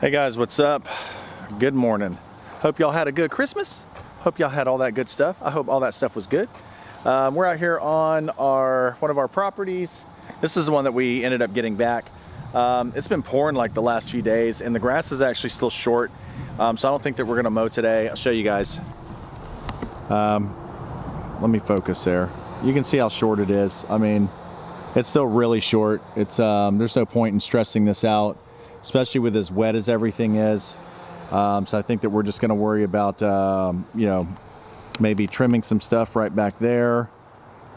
Hey guys, what's up? Good morning. Hope y'all had a good Christmas. Hope y'all had all that good stuff. I hope all that stuff was good. We're out here on one of our properties. This is the one that we ended up getting back. It's been pouring like the last few days, and the grass is actually still short. So I don't think that we're gonna mow today. I'll show you guys. Let me focus there. You can see how short it is. I mean, it's still really short. It's there's no point in stressing this out, especially with as wet as everything is. So I think that we're just going to worry about, you know, maybe trimming some stuff right back there.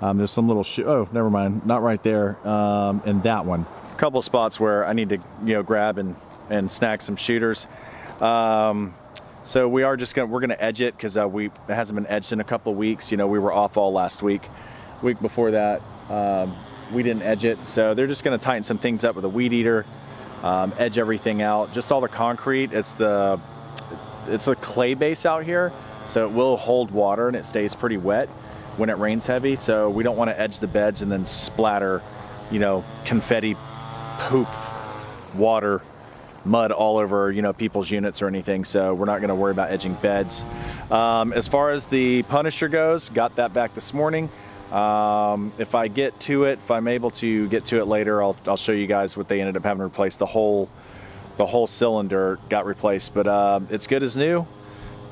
There's some little, oh, never mind, not right there, and that one. A couple of spots where I need to, you know, grab and snag some shooters. So we are just we're gonna edge it because it hasn't been edged in a couple of weeks. You know, we were off all last week. Week before that, we didn't edge it. So they're just gonna tighten some things up with a weed eater. Edge everything out, just all the concrete. It's a clay base out here, so it will hold water and it stays pretty wet when it rains heavy. So we don't want to edge the beds and then splatter, you know, confetti, poop, water, mud all over, you know, people's units or anything. So we're not going to worry about edging beds. As far as the Punisher goes, got that back this morning. If I get to it, if I'm able to get to it later, I'll show you guys what they ended up having to replace. The whole cylinder got replaced, but it's good as new.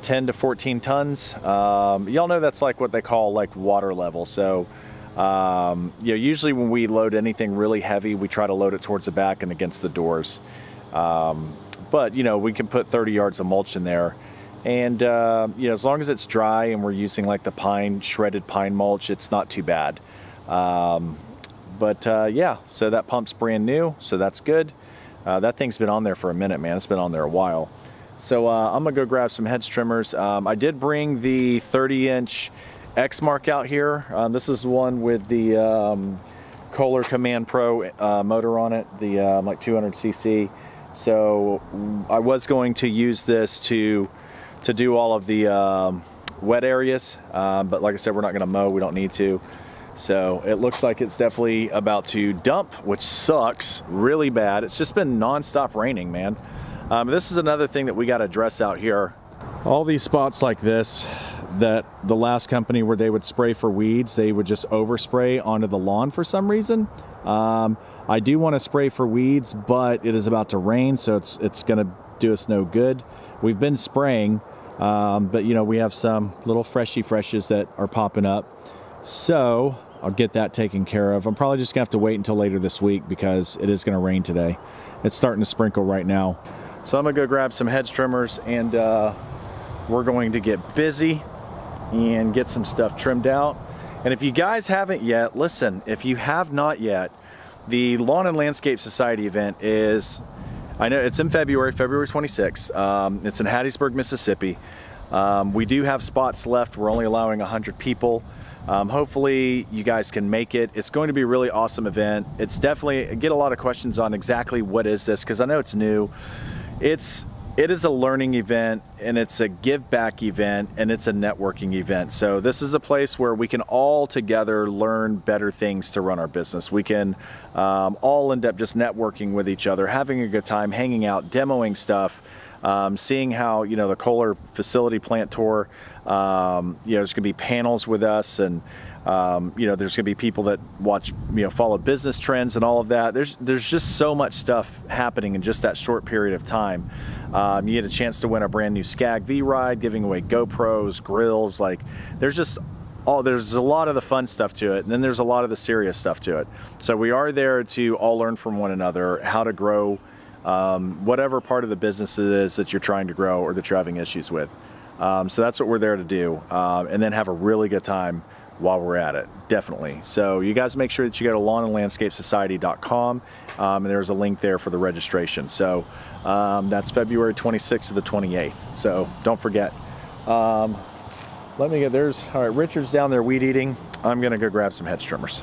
10 to 14 tons. Y'all know that's like what they call like water level. So you know, usually when we load anything really heavy, we try to load it towards the back and against the doors. But you know, we can put 30 yards of mulch in there. And you know, as long as it's dry and we're using like the shredded pine mulch, it's not too bad. Yeah, so that pump's brand new, so that's good. That thing's been on there for a minute, man. It's been on there a while. So I'm gonna go grab some hedge trimmers. I did bring the 30-inch Exmark out here. This is the one with the Kohler Command Pro motor on it, the like 200cc. So I was going to use this to do all of the wet areas, but like I said, we're not gonna mow, we don't need to. So it looks like it's definitely about to dump, which sucks really bad. It's just been non-stop raining, man. This is another thing that we got to address out here. All these spots like this, that the last company where they would spray for weeds, they would just overspray onto the lawn for some reason. I do want to spray for weeds, but it is about to rain, so it's gonna do us no good. We've been spraying, but you know, we have some little freshies that are popping up, so I'll get that taken care of. I'm probably just gonna have to wait until later this week because it is gonna rain today. It's starting to sprinkle right now. So I'm gonna go grab some hedge trimmers and we're going to get busy and get some stuff trimmed out. And if you guys haven't yet, listen, if you have not yet, the Lawn and Landscape Society event is, I know it's in February 26th. It's in Hattiesburg, Mississippi. We do have spots left. We're only allowing 100 people. Hopefully you guys can make it. It's going to be a really awesome event. It's definitely, I get a lot of questions on exactly what is this, because I know it's new. It is a learning event, and it's a give back event, and it's a networking event. So this is a place where we can all together learn better things to run our business. We can all end up just networking with each other, having a good time, hanging out, demoing stuff, seeing how, you know, the Kohler facility plant tour, you know, there's gonna be panels with us, and you know, there's gonna be people that watch, you know, follow business trends and all of that. There's just so much stuff happening in just that short period of time. You get a chance to win a brand new Skag V ride, giving away GoPros, grills. Like, there's a lot of the fun stuff to it, and then there's a lot of the serious stuff to it. So we are there to all learn from one another how to grow whatever part of the business it is that you're trying to grow or that you're having issues with. So that's what we're there to do, and then have a really good time while we're at it, definitely. So you guys make sure that you go to lawnandlandscapesociety.com, and there's a link there for the registration. So that's February 26th to the 28th. So don't forget. Let me get, all right, Richard's down there weed eating. I'm gonna go grab some hedge trimmers.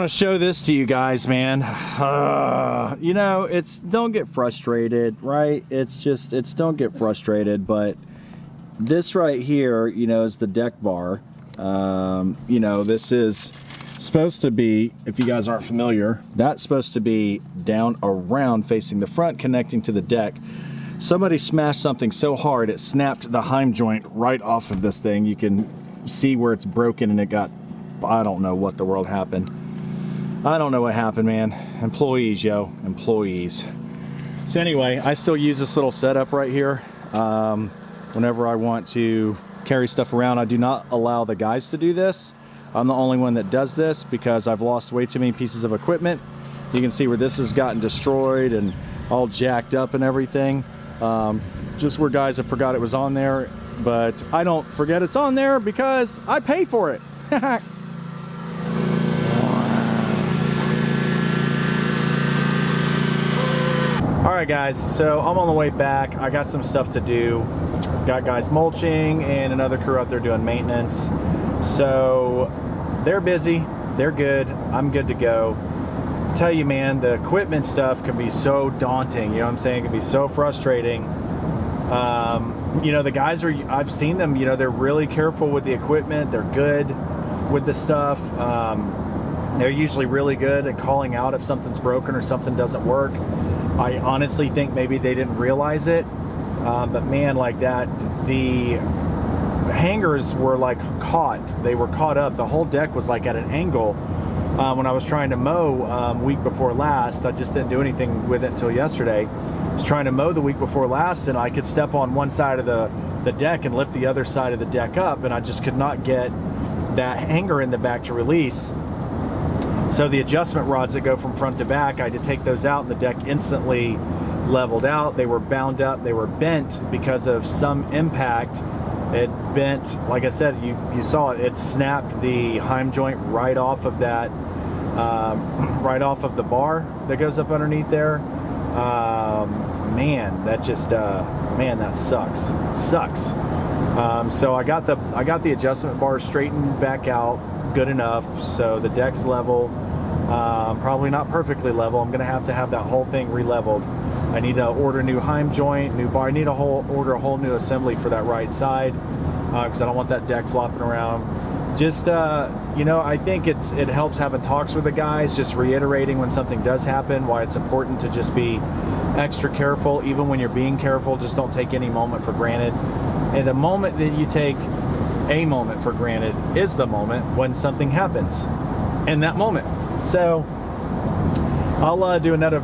to show this to you guys, man. You know, don't get frustrated, right? It's don't get frustrated, but this right here, you know, is the deck bar. You know, this is supposed to be, if you guys aren't familiar, that's supposed to be down around facing the front, connecting to the deck. Somebody smashed something so hard it snapped the heim joint right off of this thing. You can see where it's broken, and it got, I don't know what the world happened. I don't know what happened, man. Employees, yo, employees. So anyway, I still use this little setup right here. Whenever I want to carry stuff around, I do not allow the guys to do this. I'm the only one that does this because I've lost way too many pieces of equipment. You can see where this has gotten destroyed and all jacked up and everything. Just where guys have forgot it was on there, but I don't forget it's on there because I pay for it. All right, guys, so I'm on the way back. I got some stuff to do. Got guys mulching and another crew out there doing maintenance. So they're busy, they're good, I'm good to go. Tell you, man, the equipment stuff can be so daunting, you know what I'm saying? It can be so frustrating. You know, the guys are, I've seen them, you know, they're really careful with the equipment, they're good with the stuff. They're usually really good at calling out if something's broken or something doesn't work. I honestly think maybe they didn't realize it, but man, like that, the hangers were like caught, they were caught up. The whole deck was like at an angle. When I was trying to mow week before last, I just didn't do anything with it until yesterday. I was trying to mow the week before last, and I could step on one side of the deck and lift the other side of the deck up, and I just could not get that hanger in the back to release. So the adjustment rods that go from front to back, I had to take those out, and the deck instantly leveled out. They were bound up, they were bent because of some impact. It bent, like I said, you saw it, it snapped the heim joint right off of that, right off of the bar that goes up underneath there. Man, that just, man, that sucks. So I got the adjustment bar straightened back out good enough, so the deck's level. Probably not perfectly level. I'm gonna have to have that whole thing re-leveled. I need to order new heim joint, new bar. I need to order a whole new assembly for that right side because I don't want that deck flopping around. Just you know, I think it helps having talks with the guys, just reiterating when something does happen, why it's important to just be extra careful. Even when you're being careful, just don't take any moment for granted. And the moment that you take a moment for granted is the moment when something happens in that moment. So I'll do another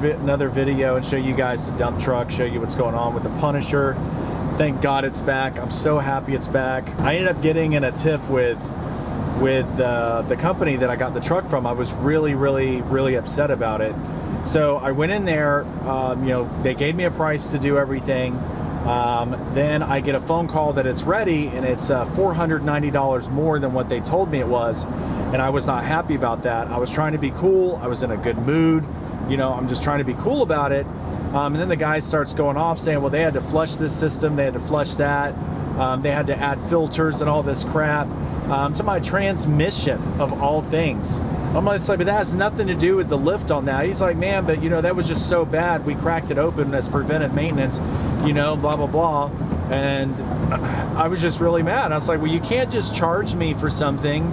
video and show you guys the dump truck, show you what's going on with the Punisher. Thank God it's back. I'm so happy it's back. I ended up getting in a tiff with the company that I got the truck from. I was really upset about it. So I went in there, you know, they gave me a price to do everything. Then I get a phone call that it's ready, and it's $490 more than what they told me it was, and I was not happy about that. I was trying to be cool, I was in a good mood, you know, I'm just trying to be cool about it. And then the guy starts going off saying, well, they had to flush this system, they had to flush that, they had to add filters and all this crap to my transmission of all things. I'm just like, but that has nothing to do with the lift on that. He's like, man, but you know, that was just so bad. We cracked it open as preventive maintenance, you know, blah, blah, blah. And I was just really mad. I was like, well, you can't just charge me for something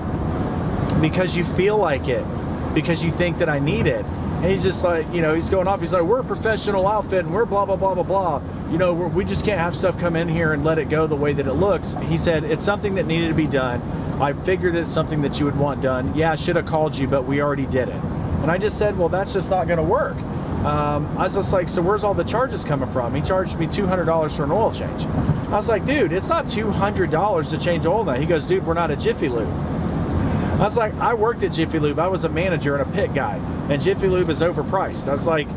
because you feel like it, because you think that I need it. And he's just like, you know, he's going off. He's like, we're a professional outfit and we're blah, blah, blah, blah, blah. You know, we just can't have stuff come in here and let it go the way that it looks. He said, it's something that needed to be done. I figured it's something that you would want done. Yeah, I should have called you, but we already did it. And I just said, well, that's just not gonna work. I was just like, so where's all the charges coming from? He charged me $200 for an oil change. I was like, dude, it's not $200 to change oil now. He goes, dude, we're not a Jiffy Lube. I was like, I worked at Jiffy Lube. I was a manager and a pit guy, and Jiffy Lube is overpriced. I was like,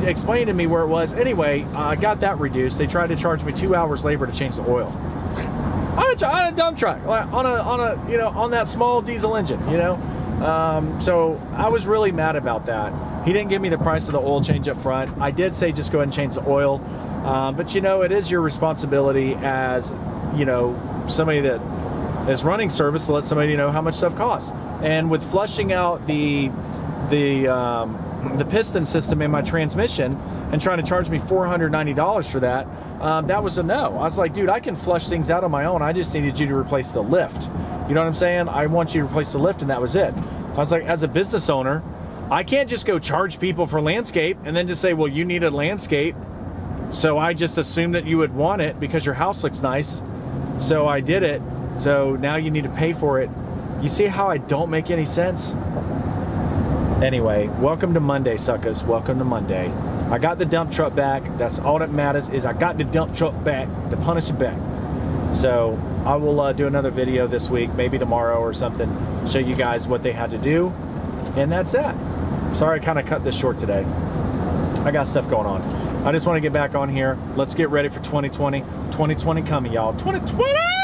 explain to me where it was. Anyway, I got that reduced. They tried to charge me 2 hours labor to change the oil on a dump truck, on a you know, on that small diesel engine, you know. So I was really mad about that. He didn't give me the price of the oil change up front. I did say just go ahead and change the oil, but you know, it is your responsibility as, you know, somebody that is running service to let somebody know how much stuff costs. And with flushing out the the piston system in my transmission and trying to charge me $490 for that, that was a no. I was like, dude, I can flush things out on my own. I just needed you to replace the lift. You know what I'm saying? I want you to replace the lift, and that was it. I was like, as a business owner, I can't just go charge people for landscape and then just say, well, you need a landscape, so I just assumed that you would want it because your house looks nice, so I did it, so now you need to pay for it. You see how I don't make any sense? Anyway, welcome to Monday, suckers. Welcome to Monday. I got the dump truck back. That's all that matters, is I got the dump truck back, the Punisher back. So I will do another video this week, maybe tomorrow or something, show you guys what they had to do, and that's that. Sorry I kind of cut this short today. I got stuff going on. I just want to get back on here. Let's get ready for 2020. 2020 coming, y'all. 2020!